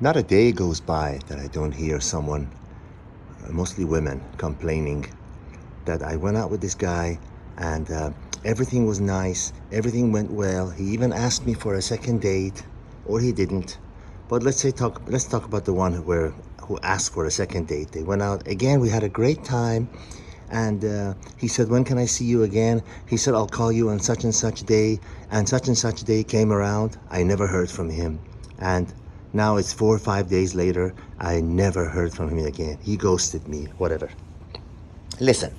Not a day goes by that I don't hear someone, mostly women, complaining that I went out with this guy and everything was nice, everything went well. He even asked me for a second date, or he didn't. But let's talk about the one who asked for a second date. They went out again. We had a great time, and he said, "When can I see you again?" He said, "I'll call you on such and such day." And such day came around. I never heard from him, and now it's 4 or 5 days later. I never heard from him again. He ghosted me. Whatever. Listen,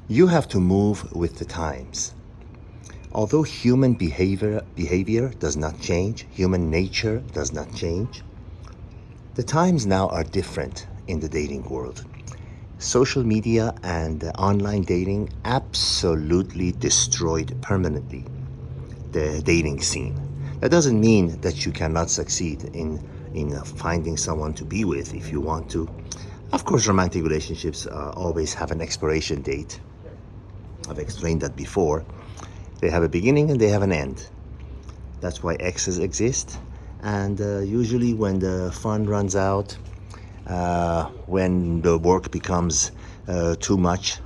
you have to move with the times. Although human behavior does not change, human nature does not change, the times now are different in the dating world. Social media and online dating absolutely destroyed permanently the dating scene. That doesn't mean that you cannot succeed in finding someone to be with if you want to. Of course, romantic relationships always have an expiration date. I've explained that before. They have a beginning and they have an end. That's why exes exist. And usually when the fun runs out, when the work becomes too much,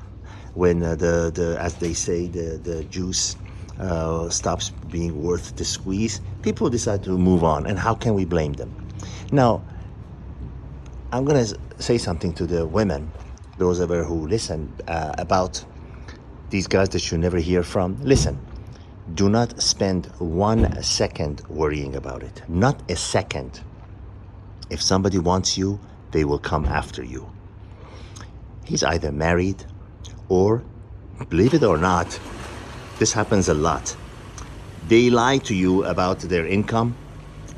when as they say, the juice stops being worth the squeeze, people decide to move on. And how can we blame them? Now, I'm going to say something to the women, those of you who listen, about these guys that you never hear from. Listen, do not spend 1 second worrying about it. Not a second. If somebody wants you, they will come after you. He's either married or, believe it or not, this happens a lot. They lie to you about their income,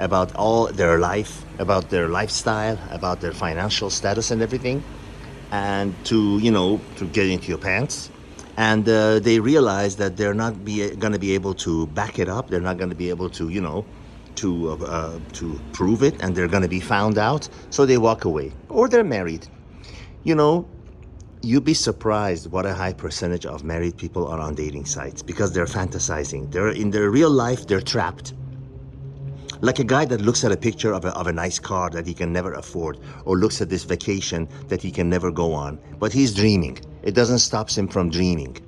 about all their life, about their lifestyle, about their financial status and everything, and to get into your pants. And they realize that they're not going to be able to back it up. They're not going to be able to, to prove it, and they're going to be found out. So they walk away, or they're married. You'd be surprised what a high percentage of married people are on dating sites because they're fantasizing. They're in their real life, they're trapped. Like a guy that looks at a picture of a nice car that he can never afford, or looks at this vacation that he can never go on, but he's dreaming. It doesn't stop him from dreaming.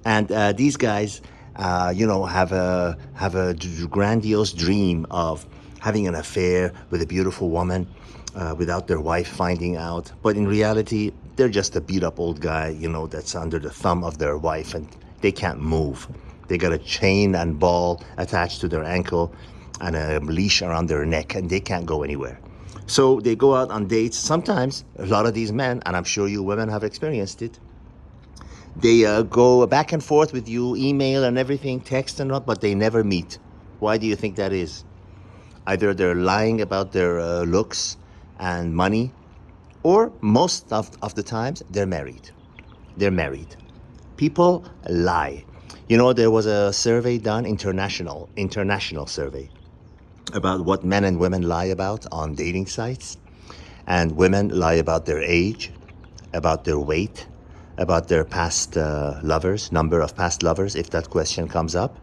And these guys, have a grandiose dream of having an affair with a beautiful woman without their wife finding out. But in reality, they're just a beat up old guy, that's under the thumb of their wife, and they can't move. They got a chain and ball attached to their ankle and a leash around their neck, and they can't go anywhere. So they go out on dates. Sometimes, a lot of these men, and I'm sure you women have experienced it, they go back and forth with you, email and everything, text and what, but they never meet. Why do you think that is? Either they're lying about their looks and money, or most of the times, they're married. They're married. People lie. There was a survey done, international survey, about what men and women lie about on dating sites. And women lie about their age, about their weight, about their past lovers, number of past lovers, if that question comes up.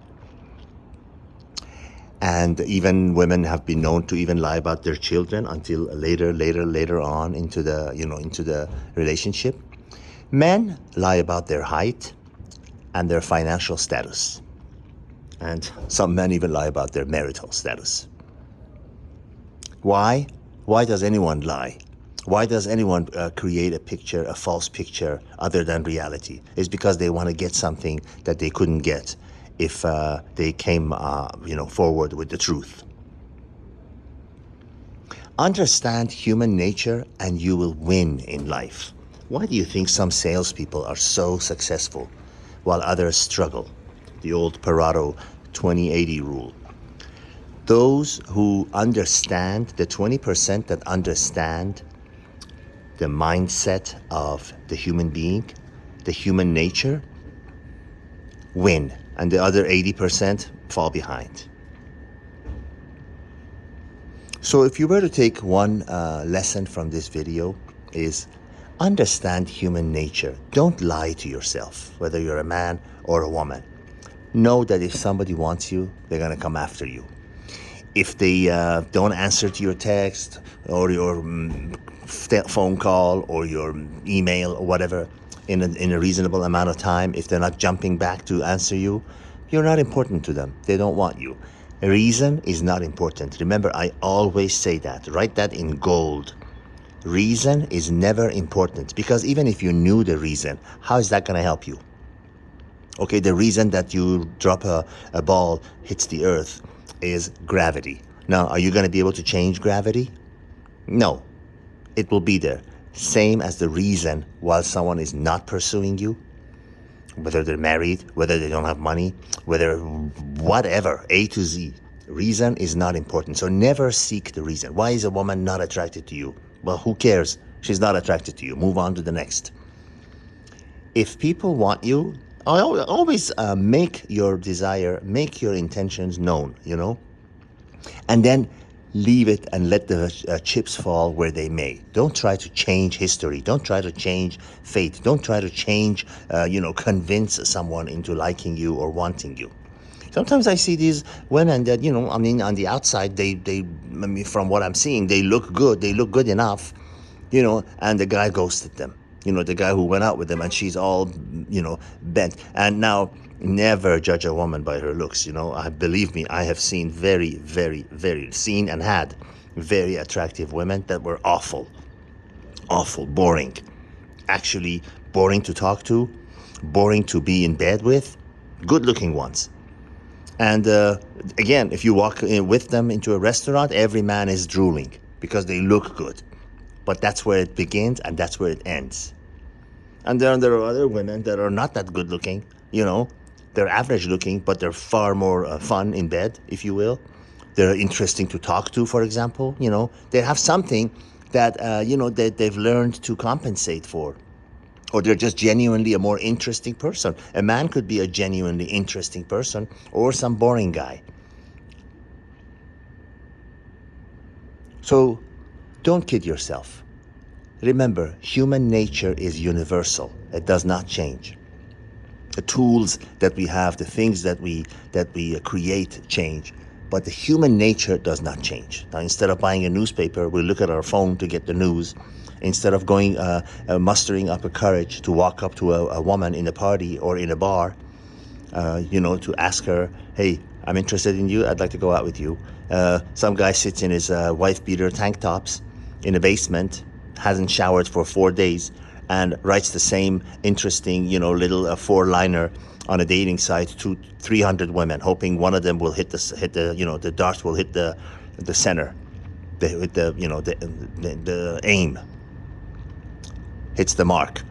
And even women have been known to even lie about their children until later on into the relationship. Men lie about their height and their financial status. And some men even lie about their marital status. Why? Why does anyone lie? Why does anyone create a false picture other than reality? It's because they want to get something that they couldn't get if they came, forward with the truth. Understand human nature and you will win in life. Why do you think some salespeople are so successful while others struggle? The old Pareto 20-80 rule. Those who understand, the 20% that understand the mindset of the human being, the human nature, win. And the other 80% fall behind. So if you were to take one lesson from this video, is understand human nature. Don't lie to yourself, whether you're a man or a woman. Know that if somebody wants you, they're going to come after you. If they don't answer to your text or your phone call or your email or whatever in a reasonable amount of time, if they're not jumping back to answer you, you're not important to them. They don't want you. Reason is not important. Remember, I always say that. Write that in gold. Reason is never important, because even if you knew the reason, how is that going to help you? Okay, the reason that you drop a ball hits the earth is gravity. Now, are you going to be able to change gravity? No, it will be there. Same as the reason while someone is not pursuing you, whether they're married, whether they don't have money, whether whatever, A to Z. Reason is not important. So never seek the reason. Why is a woman not attracted to you? Well, who cares? She's not attracted to you. Move on to the next. If people want you, always make your desire, make your intentions known, and then leave it and let the chips fall where they may. Don't try to change history. Don't try to change fate. Don't try to change, convince someone into liking you or wanting you. Sometimes I see these women that, on the outside, from what I'm seeing, they look good. They look good enough, and the guy ghosted them. The guy who went out with them, and she's all, bent. And now, never judge a woman by her looks. Believe me, I have seen very, very, seen and had very attractive women that were awful, boring. Actually, boring to talk to, boring to be in bed with, good-looking ones. And again, if you walk with them into a restaurant, every man is drooling because they look good. But that's where it begins and that's where it ends. And then there are other women that are not that good looking, They're average looking, but they're far more fun in bed, if you will. They're interesting to talk to, for example. They have something that, that they've learned to compensate for. Or they're just genuinely a more interesting person. A man could be a genuinely interesting person or some boring guy. So don't kid yourself. Remember, human nature is universal. It does not change. The tools that we have, the things that we create change, but the human nature does not change. Now, instead of buying a newspaper, we look at our phone to get the news. Instead of going, mustering up a courage to walk up to a woman in a party or in a bar, to ask her, hey, I'm interested in you, I'd like to go out with you. Some guy sits in his wife-beater tank tops in a basement, hasn't showered for 4 days, and writes the same interesting, little four-liner on a dating site to 300 women, hoping one of them will hit the dart will hit the center, the aim hits the mark.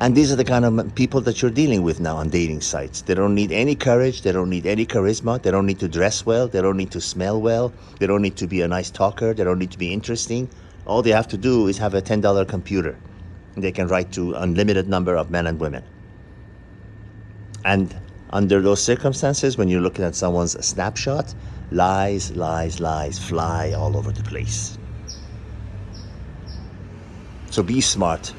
And these are the kind of people that you're dealing with now on dating sites. They don't need any courage. They don't need any charisma. They don't need to dress well. They don't need to smell well. They don't need to be a nice talker. They don't need to be interesting. All they have to do is have a $10 computer. They can write to unlimited number of men and women. And under those circumstances, when you're looking at someone's snapshot, lies fly all over the place. So be smart.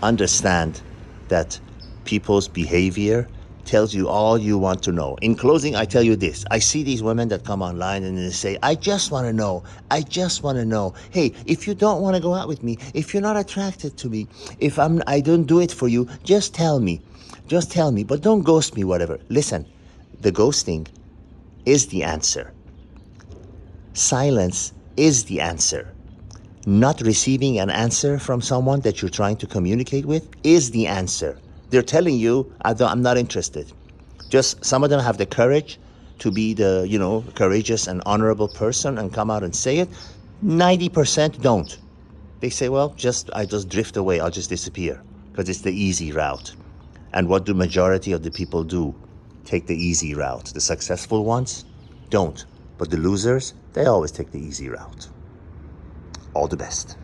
Understand that people's behavior tells you all you want to know. In closing, I tell you this. I see these women that come online and they say, I just want to know. Hey, if you don't want to go out with me, if you're not attracted to me, if I don't do it for you, just tell me. But don't ghost me, whatever. Listen, the ghosting is the answer. Silence is the answer. Not receiving an answer from someone that you're trying to communicate with is the answer. They're telling you, I'm not interested. Just some of them have the courage to be the, courageous and honorable person and come out and say it. 90% don't. They say, well, I just drift away. I'll just disappear because it's the easy route. And what do majority of the people do? Take the easy route. The successful ones don't. But the losers, they always take the easy route. All the best.